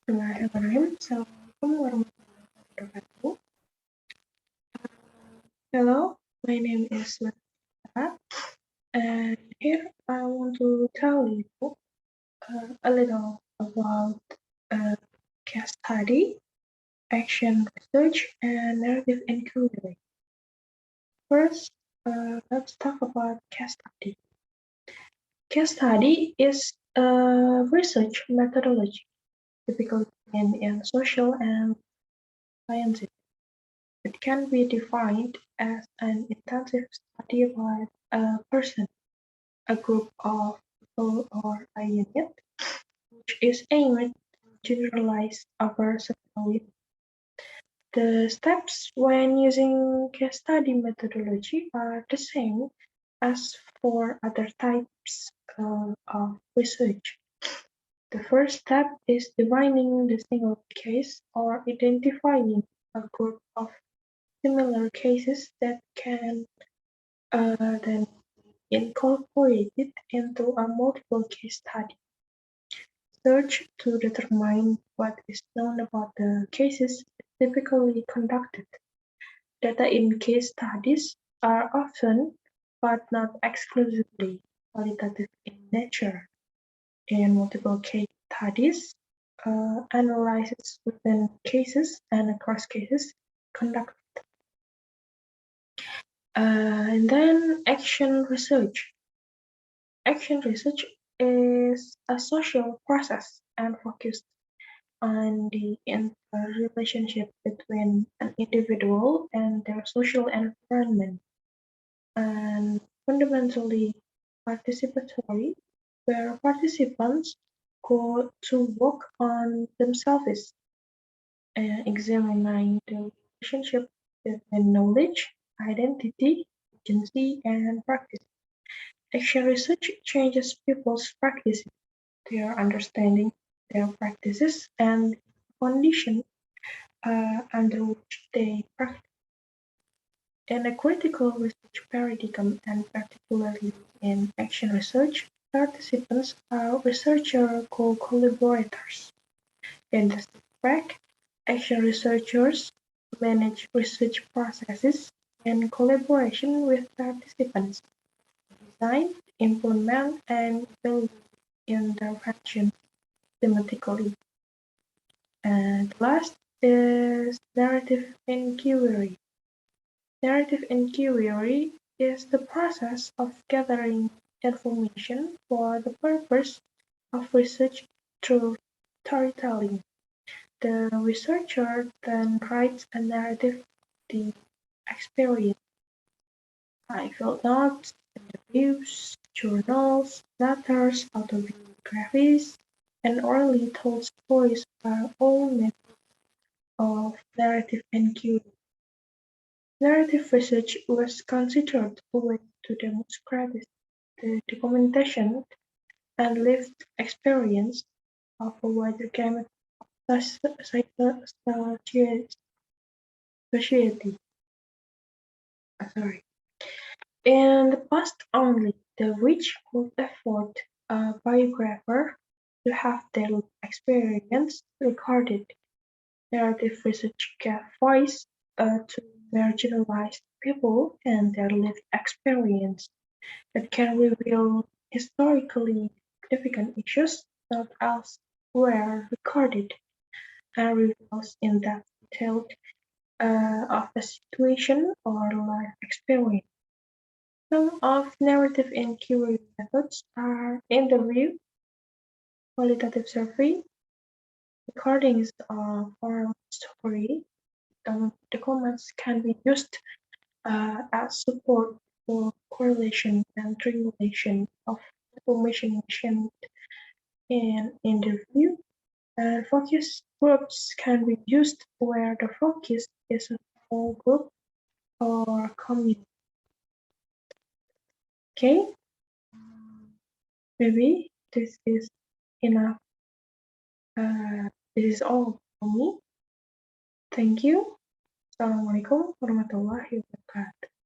Bismillahirrahmanirrahim. Assalamualaikum warahmatullahi wabarakatuh. Hello, my name is Lata, and here I want to tell you a little about case study, action research, and narrative inquiry. First, let's talk about case study. Case study is a research methodology typically in social and sciences. It can be defined as an intensive study by a person, a group of people, or a unit, which is aimed to generalize over several weeks. The steps when using case study methodology are the same as for other types of research. The first step is defining the single case or identifying a group of similar cases that can then be incorporated into a multiple case study. Search to determine what is known about the cases is typically conducted. Data in case studies are often, but not exclusively, qualitative in nature. In multiple case studies, analysis within cases and across cases conducted. And then action research. Action research is a social process and focused on the interrelationship between an individual and their social environment, and fundamentally participatory, where participants go to work on themselves, examining the relationship between knowledge, identity, agency, and practice. Action research changes people's practices, their understanding, their practices, and conditions under which they practice. In a critical research paradigm, and particularly in action research, participants are researcher co-collaborators. In this respect, action researchers manage research processes in collaboration with participants, design, implement, and evaluate interventions thematically. And last is narrative inquiry. Narrative inquiry is the process of gathering information for the purpose of research through storytelling. The researcher then writes a narrative of the experience. Field notes, interviews, journals, letters, autobiographies, and orally told stories are all methods of narrative inquiry. Narrative research was considered a way to demonstrate the documentation and lived experience of a wider gamut of society. In the past only, the rich could afford a biographer to have their experience recorded. Narrative research gave voice to marginalized people and their lived experience. It can reveal historically significant issues not elsewhere recorded, and reveals in-depth detail of a situation or life experience. Some of narrative inquiry methods are interview, qualitative survey, recordings of oral story. Documents can be used as support for correlation and triangulation of information mentioned in interview, and focus groups can be used where the focus is a small group or community. Okay, maybe this is enough. This is all for me. Thank you. Assalamualaikum warahmatullahi wabarakatuh.